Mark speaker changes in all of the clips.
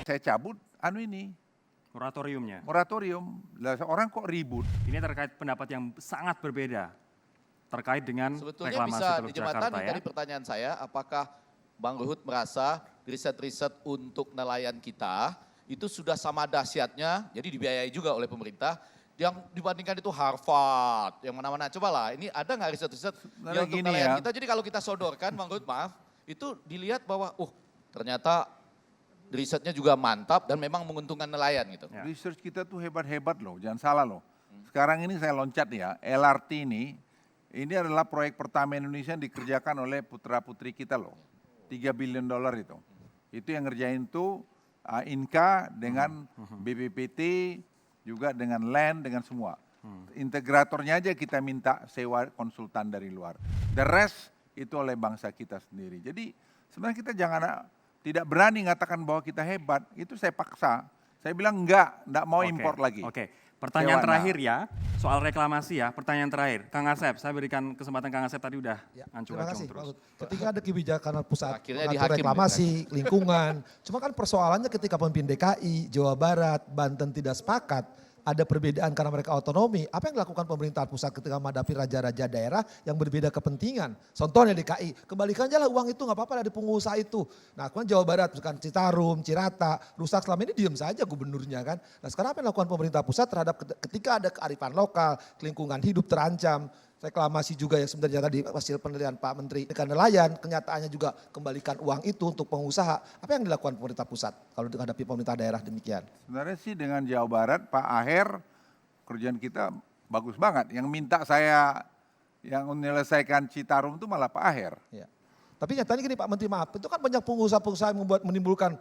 Speaker 1: Saya cabut moratorium. Lah orang kok ribut.
Speaker 2: Ini terkait pendapat yang sangat berbeda terkait dengan
Speaker 3: Sebetulnya
Speaker 2: reklamasi
Speaker 3: bisa
Speaker 2: Teluk
Speaker 3: dijembatani
Speaker 2: Jakarta ya.
Speaker 3: dari pertanyaan saya, apakah Bang Ruhut merasa riset-riset untuk nelayan kita itu sudah sama dahsyatnya, jadi dibiayai juga oleh pemerintah, yang dibandingkan itu Harvard, yang mana-mana. Cobalah, ini ada nggak riset-riset yang untuk nelayan kita? Jadi kalau kita sodorkan, Bang Ruhut maaf, itu dilihat bahwa ternyata risetnya juga mantap dan memang menguntungkan nelayan gitu.
Speaker 1: Ya. Research kita tuh hebat-hebat loh, jangan salah loh. Sekarang ini saya loncat ya, LRT ini adalah proyek pertama Indonesia yang dikerjakan oleh putra-putri kita loh. $3 billion itu. Itu yang ngerjain tuh Inka dengan BPPT, juga dengan LAND, dengan semua. Integratornya aja kita minta sewa konsultan dari luar. The rest itu oleh bangsa kita sendiri. Jadi sebenarnya kita tidak berani mengatakan bahwa kita hebat, itu saya paksa. Saya bilang enggak mau impor lagi.
Speaker 2: Oke, pertanyaan terakhir ya, soal reklamasi ya, pertanyaan terakhir. Kang Asep, saya berikan kesempatan Kang Asep tadi udah ancur-ancur terus.
Speaker 4: Ketika ada kebijakan pusat
Speaker 3: Akhirnya
Speaker 4: mengatur reklamasi, lingkungan, cuma kan persoalannya ketika pemimpin DKI, Jawa Barat, Banten tidak sepakat, ada perbedaan karena mereka otonomi. Apa yang dilakukan pemerintahan pusat ketika menghadapi raja-raja daerah yang berbeda kepentingan? Contohnya DKI, kembalikan aja lah uang itu, nggak apa-apa dari pengusaha itu. Nah kemudian Jawa Barat, misalkan Citarum, Cirata, rusak selama ini diem saja gubernurnya kan. Nah sekarang apa yang dilakukan pemerintah pusat terhadap ketika ada kearifan lokal, lingkungan hidup terancam, reklamasi juga yang sebenarnya tadi hasil penelitian Pak Menteri dengan nelayan, kenyataannya juga kembalikan uang itu untuk pengusaha. Apa yang dilakukan pemerintah pusat kalau dihadapi pemerintah daerah demikian?
Speaker 1: Sebenarnya sih dengan Jawa Barat, Pak Aher, kerjaan kita bagus banget. Yang minta saya yang menyelesaikan Citarum itu malah Pak Aher.
Speaker 4: Ya. Tapi nyatanya gini Pak Menteri, maaf, itu kan banyak pengusaha-pengusaha yang menimbulkan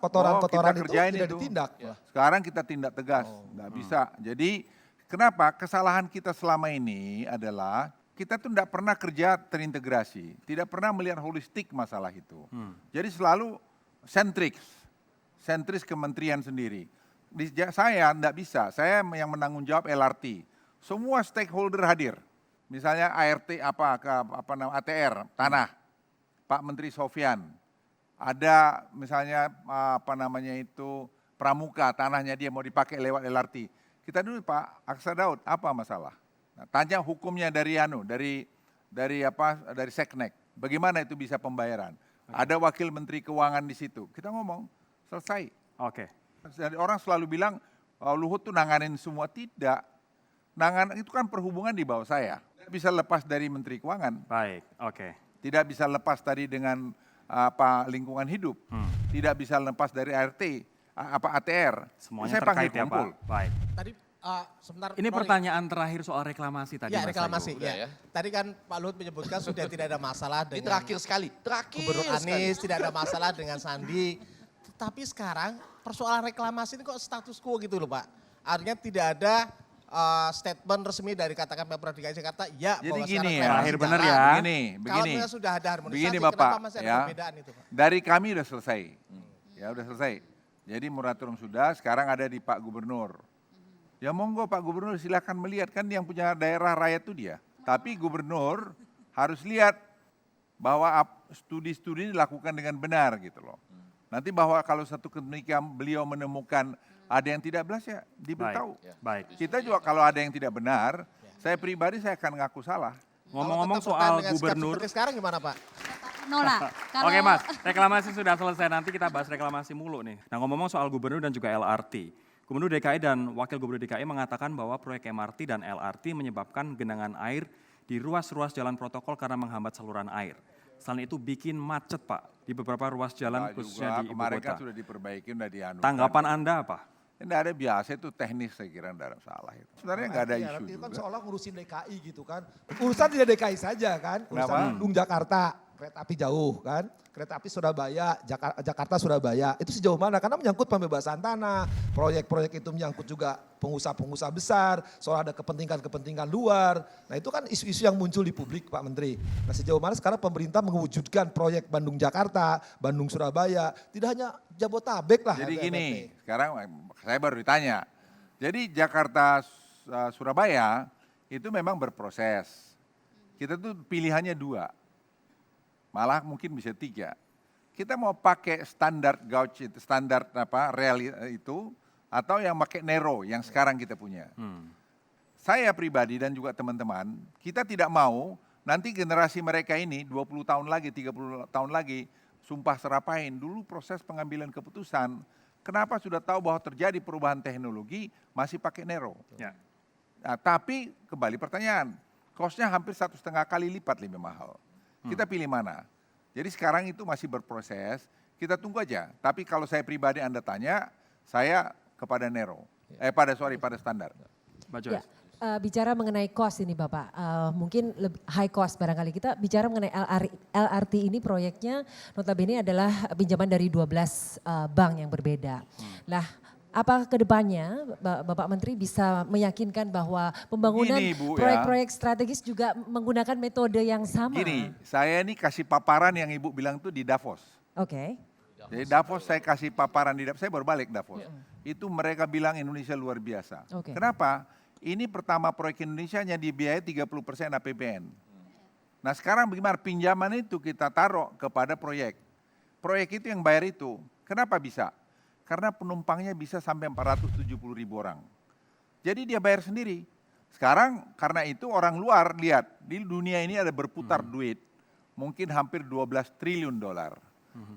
Speaker 4: kotoran-kotoran itu tidak ditindak.
Speaker 1: Ya. Sekarang kita tindak tegas, nggak bisa. Jadi kenapa kesalahan kita selama ini adalah kita tuh tidak pernah kerja terintegrasi, tidak pernah melihat holistik masalah itu. Jadi selalu sentris kementerian sendiri. Saya tidak bisa, saya yang menanggung jawab LRT. Semua stakeholder hadir. Misalnya ART ATR tanah, Pak Menteri Sofyan. Ada misalnya Pramuka, tanahnya dia mau dipakai lewat LRT. Kita dulu Pak Aksa Daud, apa masalah? Nah, tanya hukumnya dari Seknek. Bagaimana itu bisa pembayaran? Ada wakil Menteri Keuangan di situ. Kita ngomong, selesai.
Speaker 2: Oke.
Speaker 1: Orang selalu bilang, Luhut tuh nanganin semua. Tidak. Itu kan perhubungan di bawah saya. Tidak bisa lepas dari Menteri Keuangan.
Speaker 2: Baik, oke.
Speaker 1: Tidak bisa lepas tadi dengan lingkungan hidup. Tidak bisa lepas dari ATR.
Speaker 2: Semuanya
Speaker 1: saya
Speaker 2: terkait ya
Speaker 1: kumpul.
Speaker 2: Pak. Baik.
Speaker 5: Tadi sebentar.
Speaker 2: Ini pertanyaan terakhir soal reklamasi tadi.
Speaker 5: Ya
Speaker 2: Mas
Speaker 5: reklamasi.
Speaker 2: Teguh.
Speaker 5: Ya. Tadi kan Pak Luhut menyebutkan sudah tidak ada masalah
Speaker 3: Ini
Speaker 5: dengan
Speaker 3: terakhir sekali.
Speaker 5: Gubernur Anies, tidak ada masalah dengan Sandi. Tapi sekarang persoalan reklamasi ini kok status quo gitu loh Pak. Artinya tidak ada statement resmi dari katakan Pemprov DKI Jakarta, ya
Speaker 1: jadi
Speaker 5: bahwa
Speaker 1: gini
Speaker 5: sekarang
Speaker 1: ya,
Speaker 2: terakhir benar ya.
Speaker 5: Begini. Kalau memang sudah ada harmonisasi,
Speaker 1: begini Bapak,
Speaker 5: kenapa masih ada perbedaan itu Pak?
Speaker 1: Dari kami udah selesai. Ya udah selesai. Jadi moratorium sudah, sekarang ada di Pak Gubernur. Ya monggo Pak Gubernur silakan melihat, kan yang punya daerah rakyat itu dia. Tapi Gubernur harus lihat bahwa studi-studi dilakukan dengan benar gitu loh. Nanti bahwa kalau satu ketika beliau menemukan ada yang tidak benar ya diberitahu.
Speaker 2: Baik.
Speaker 1: Kita juga kalau ada yang tidak benar, saya pribadi saya akan ngaku salah.
Speaker 2: Ngomong-ngomong
Speaker 5: Kalau tetap
Speaker 2: soal
Speaker 5: dengan sikap
Speaker 2: gubernur.
Speaker 5: seperti sekarang gimana Pak?
Speaker 6: Nola.
Speaker 2: Oke Mas, reklamasi sudah selesai, nanti kita bahas reklamasi mulu nih. Nah ngomong-ngomong soal gubernur dan juga LRT. Gubernur DKI dan Wakil Gubernur DKI mengatakan bahwa proyek MRT dan LRT menyebabkan genangan air di ruas-ruas jalan protokol karena menghambat saluran air. Selain itu bikin macet Pak di beberapa ruas jalan khususnya di ibu
Speaker 1: kemarin
Speaker 2: kota.
Speaker 1: kan sudah diperbaiki, sudah dianukan.
Speaker 2: Tanggapan Anda apa?
Speaker 1: Tidak ada, biasa itu teknis saya kira, tidak ada salah itu. Sebenarnya nggak ada isu
Speaker 4: Itu kan
Speaker 1: juga.
Speaker 4: seolah ngurusin DKI gitu kan. Urusan tidak DKI saja kan. Urusan Bandung Jakarta, kereta api jauh kan. Kereta api Surabaya, Jakarta Surabaya. Itu sejauh mana? Karena menyangkut pembebasan tanah. Proyek-proyek itu menyangkut juga pengusaha-pengusaha besar. Soal ada kepentingan-kepentingan luar. Nah itu kan isu-isu yang muncul di publik Pak Menteri. Nah sejauh mana sekarang pemerintah mewujudkan proyek Bandung Jakarta, Bandung Surabaya. Tidak hanya Jabotabek lah.
Speaker 1: Jadi gini, sekarang saya baru ditanya. Jadi Jakarta Surabaya itu memang berproses. Kita tuh pilihannya 2. Malah mungkin bisa 3. kita mau pakai standar gauge itu, standar rail itu, atau yang pakai narrow yang sekarang kita punya. Saya pribadi dan juga teman-teman, kita tidak mau nanti generasi mereka ini 20 tahun lagi, 30 tahun lagi, sumpah serapain. Dulu proses pengambilan keputusan, kenapa sudah tahu bahwa terjadi perubahan teknologi, masih pakai narrow.
Speaker 2: Ya.
Speaker 1: Nah, tapi kembali pertanyaan, cost-nya hampir 1,5 kali lipat lebih mahal. Kita pilih mana? Jadi sekarang itu masih berproses, kita tunggu aja. Tapi kalau saya pribadi Anda tanya, saya kepada narrow, pada standar.
Speaker 2: Mbak Joyce.
Speaker 6: Ya, bicara mengenai cost ini Bapak, mungkin high cost barangkali. Kita bicara mengenai LRT ini proyeknya notabene adalah pinjaman dari 12 bank yang berbeda. Nah, apa kedepannya Bapak Menteri bisa meyakinkan bahwa pembangunan
Speaker 1: Gini, Bu,
Speaker 6: proyek-proyek strategis juga menggunakan metode yang sama?
Speaker 1: Gini, saya ini kasih paparan yang Ibu bilang tuh di Davos.
Speaker 6: Oke.
Speaker 1: Jadi Davos saya kasih paparan di Davos, saya baru balik Davos. Itu mereka bilang Indonesia luar biasa.
Speaker 6: Oke.
Speaker 1: Kenapa? Ini pertama proyek Indonesia hanya dibiayai 30% APBN. Nah sekarang bagaimana pinjaman itu kita taruh kepada proyek. Proyek itu yang bayar itu. Kenapa bisa? Karena penumpangnya bisa sampai 470.000 orang. Jadi dia bayar sendiri. Sekarang karena itu orang luar lihat di dunia ini ada berputar duit. Mungkin hampir 12 triliun dolar.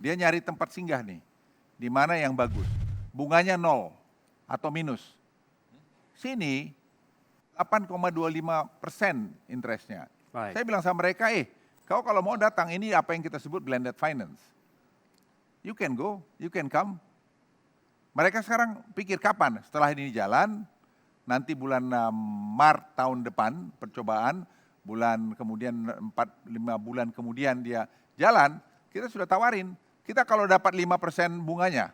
Speaker 1: Dia nyari tempat singgah nih. Di mana yang bagus. Bunganya 0 atau minus. Sini 8,25% interestnya.
Speaker 2: Baik.
Speaker 1: Saya bilang sama mereka, kau kalau mau datang ini apa yang kita sebut blended finance. You can go, you can come. Mereka sekarang pikir kapan? Setelah ini jalan, nanti bulan Maret tahun depan percobaan, kemudian 4-5 bulan kemudian dia jalan, kita sudah tawarin. Kita kalau dapat 5% bunganya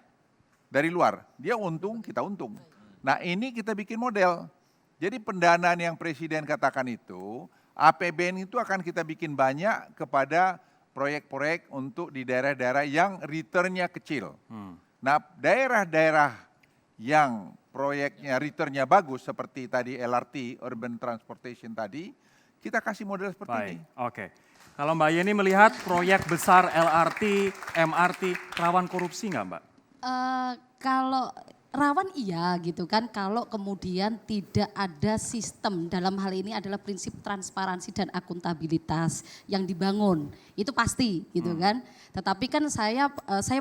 Speaker 1: dari luar, dia untung, kita untung. Nah ini kita bikin model. Jadi pendanaan yang Presiden katakan itu, APBN itu akan kita bikin banyak kepada proyek-proyek untuk di daerah-daerah yang returnnya kecil. Nah daerah-daerah yang proyeknya returnnya bagus seperti tadi LRT, Urban Transportation tadi, kita kasih model seperti
Speaker 2: Baik,
Speaker 1: ini.
Speaker 2: oke. Kalau Mbak Yeni melihat proyek besar LRT, MRT, rawan korupsi nggak Mbak?
Speaker 7: Kalau rawan iya gitu kan, kalau kemudian tidak ada sistem, dalam hal ini adalah prinsip transparansi dan akuntabilitas yang dibangun, itu pasti gitu kan. Tetapi kan saya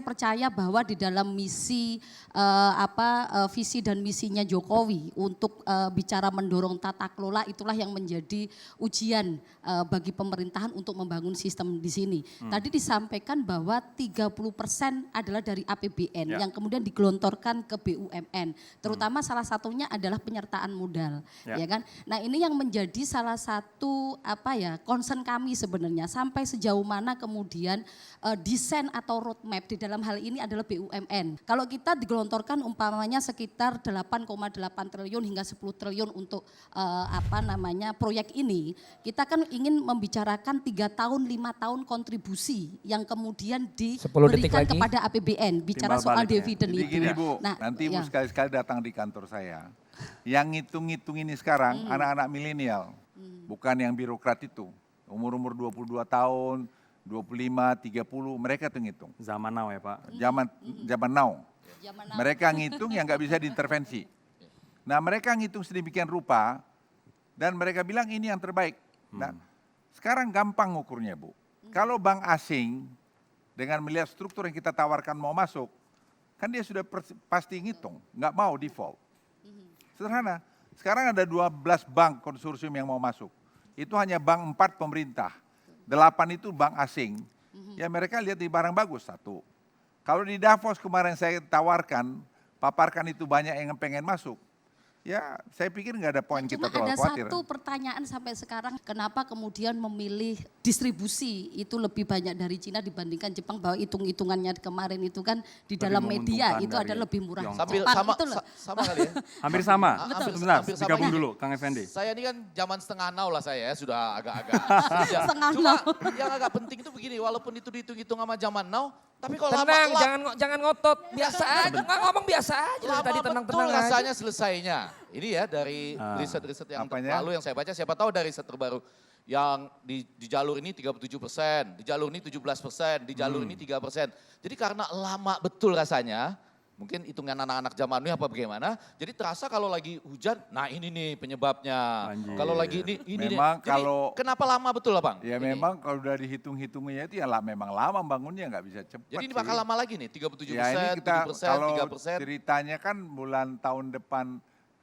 Speaker 7: percaya bahwa di dalam misi visi dan misinya Jokowi untuk bicara mendorong tata kelola, itulah yang menjadi ujian bagi pemerintahan untuk membangun sistem di sini. Tadi disampaikan bahwa 30% adalah dari APBN yang kemudian digelontorkan ke BUMN, terutama salah satunya adalah penyertaan modal, ya kan. Nah ini yang menjadi salah satu concern kami sebenarnya, sampai sejauh mana kemudian desain atau roadmap di dalam hal ini adalah BUMN. Kalau kita digelontorkan umpamanya sekitar 8,8 triliun hingga 10 triliun untuk proyek ini, kita kan ingin membicarakan 3 tahun, 5 tahun kontribusi yang kemudian diberikan kepada APBN, bicara soal dividen
Speaker 1: Jadi
Speaker 7: itu.
Speaker 1: gini Bu,
Speaker 7: Nah,
Speaker 1: nanti Ibu sekali-sekali datang di kantor saya. Yang ngitung-ngitung ini sekarang anak-anak milenial, bukan yang birokrat itu. Umur-umur 22 tahun, 25, 30, mereka tuh ngitung.
Speaker 2: Zaman now ya Pak.
Speaker 1: Zaman now. Mereka ngitung yang nggak bisa diintervensi. Nah mereka ngitung sedemikian rupa, dan mereka bilang ini yang terbaik. Nah sekarang gampang ngukurnya Bu. Kalau bank asing dengan melihat struktur yang kita tawarkan mau masuk, kan dia sudah pasti ngitung, nggak mau default. Sederhana, sekarang ada 12 bank konsorsium yang mau masuk. Itu hanya bank 4 pemerintah, 8 itu bank asing. Ya mereka lihat di barang bagus, 1. Kalau di Davos kemarin saya paparkan itu banyak yang pengen masuk. Ya saya pikir nggak ada poin kita terlalu khawatir.
Speaker 7: Cuma ada satu pertanyaan sampai sekarang, kenapa kemudian memilih distribusi itu lebih banyak dari Cina dibandingkan Jepang, bahwa hitung-hitungannya kemarin itu kan di
Speaker 2: Lebih
Speaker 7: dalam media
Speaker 2: menguntungkan
Speaker 7: itu
Speaker 2: dari
Speaker 7: ada lebih murah.
Speaker 2: Tiongkok.
Speaker 3: Sambil
Speaker 7: Jepang
Speaker 3: sama,
Speaker 7: itu loh.
Speaker 3: sama kali ya.
Speaker 2: Hampir sama.
Speaker 3: Hampir-
Speaker 2: Sebentar,
Speaker 3: hampir sama
Speaker 2: digabung
Speaker 3: ini.
Speaker 2: dulu Kang Effendi.
Speaker 3: Saya ini kan zaman setengah now lah saya ya, sudah agak-agak.
Speaker 7: Setengah
Speaker 3: Cuma
Speaker 7: now.
Speaker 3: yang agak penting itu begini, walaupun itu dihitung-hitung sama zaman now, Tapi kok
Speaker 8: Tenang,
Speaker 3: lama,
Speaker 8: jangan ngotot. Biasa aja, nggak ngomong biasa aja.
Speaker 3: lama
Speaker 8: Tadi
Speaker 3: betul
Speaker 8: tenang-tenang aja.
Speaker 3: rasanya selesainya. Ini ya dari riset-riset yang
Speaker 1: apanya?
Speaker 3: lalu yang saya baca, siapa tahu dari riset terbaru. Yang di jalur ini 37%, di jalur ini 17%, di jalur ini 3%. Jadi karena lama betul rasanya, mungkin hitungan anak-anak zaman ini apa bagaimana, jadi terasa kalau lagi hujan, nah ini nih penyebabnya.
Speaker 2: Anjir.
Speaker 3: Kalau lagi ini
Speaker 1: Memang
Speaker 3: nih. Jadi
Speaker 1: kalau-
Speaker 3: kenapa lama betul lah Bang?
Speaker 1: Ya
Speaker 3: Ini.
Speaker 1: memang kalau udah dihitung-hitungnya itu ya memang lama bangunnya nggak bisa cepat.
Speaker 3: Jadi ini
Speaker 1: sih.
Speaker 3: bakal lama lagi nih, 37%,
Speaker 1: Ya ini kita
Speaker 3: 7%,
Speaker 1: kalau
Speaker 3: 3%.
Speaker 1: ceritanya kan tahun depan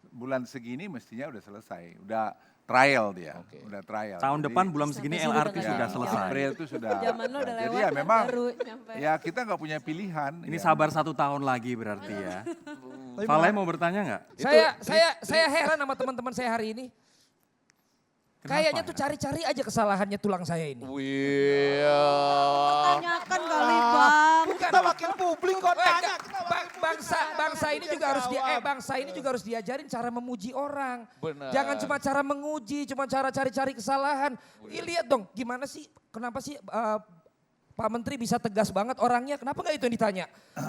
Speaker 1: bulan segini mestinya udah selesai, udah trial dia,
Speaker 3: Oke.
Speaker 1: udah trial.
Speaker 2: Tahun
Speaker 1: Jadi-
Speaker 2: depan bulan segini
Speaker 6: Sampai sini
Speaker 2: LRT
Speaker 6: udah
Speaker 2: sudah
Speaker 6: nggak
Speaker 2: selesai.
Speaker 1: April itu sudah.
Speaker 6: Zaman lo udah
Speaker 1: Jadi
Speaker 6: lewat
Speaker 1: ya
Speaker 6: kan,
Speaker 1: memang
Speaker 6: baru nyampe.
Speaker 1: ya kita nggak punya pilihan.
Speaker 2: Ini
Speaker 1: ya.
Speaker 2: sabar 1 tahun lagi berarti ya. Vale mau bertanya nggak?
Speaker 8: Saya heran sama teman-teman saya hari ini.
Speaker 2: Kenapa
Speaker 8: Kayaknya
Speaker 2: ya?
Speaker 8: tuh cari-cari aja kesalahannya tulang saya ini.
Speaker 3: Wih.
Speaker 7: Tanyakan kali Bang.
Speaker 4: Kita wakil publik kok tanya.
Speaker 8: Bangsa ini juga harus bangsa ini juga harus diajarin cara memuji orang.
Speaker 3: Benar.
Speaker 8: Jangan cuma cara menguji, cuma cara cari-cari kesalahan. Lihat dong, gimana sih? Kenapa sih Pak Menteri bisa tegas banget orangnya? Kenapa nggak itu yang ditanya?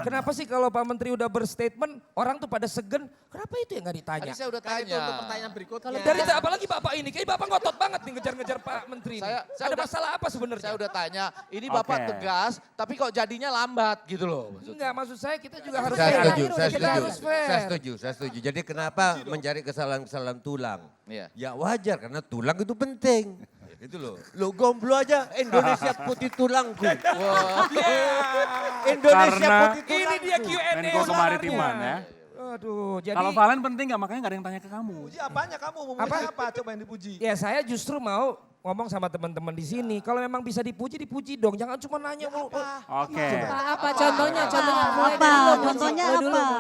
Speaker 8: Kenapa sih kalau Pak Menteri udah berstatement, orang tuh pada segen? Kenapa itu yang nggak ditanya?
Speaker 3: Tadi saya udah
Speaker 5: Kan itu
Speaker 3: tanya.
Speaker 5: untuk pertanyaan berikutnya.
Speaker 8: Dari apalagi Bapak ini, kayak Bapak ngotot banget nih ngejar-ngejar Pak Menteri ini.
Speaker 3: Saya
Speaker 8: Ada
Speaker 3: udah-
Speaker 8: masalah apa sebenarnya?
Speaker 3: Saya udah tanya, ini Bapak
Speaker 2: Oke.
Speaker 3: tegas, tapi kok jadinya lambat gitu loh. maksudnya.
Speaker 8: Enggak, maksud saya kita juga harus
Speaker 9: Saya
Speaker 8: fair.
Speaker 9: setuju, saya
Speaker 8: Kita
Speaker 9: setuju,
Speaker 8: harus fair.
Speaker 9: saya setuju. Jadi kenapa mencari kesalahan-kesalahan tulang?
Speaker 3: Iya.
Speaker 9: Ya wajar karena tulang itu penting. Itu loh. Lo gomblo aja Indonesia putih tulangku. Indonesia
Speaker 2: Karena-
Speaker 9: putih
Speaker 8: Ini
Speaker 9: tulangku.
Speaker 8: dia Q&A
Speaker 2: Menko Kemaritiman ya.
Speaker 8: Aduh, jadi
Speaker 2: Kalau Valen penting nggak? Makanya nggak ada yang tanya ke kamu.
Speaker 4: Puji apanya kamu? Mau puji apa? Coba yang dipuji.
Speaker 8: ya saya justru mau ngomong sama teman-teman di sini. Kalau memang bisa dipuji, dipuji dong. Jangan cuma nanya mulu.
Speaker 2: Oke.
Speaker 6: Apa contohnya? Contohnya mulai
Speaker 7: Apa?
Speaker 6: dari lo,
Speaker 7: Contohnya
Speaker 6: lo dulu.
Speaker 7: apa?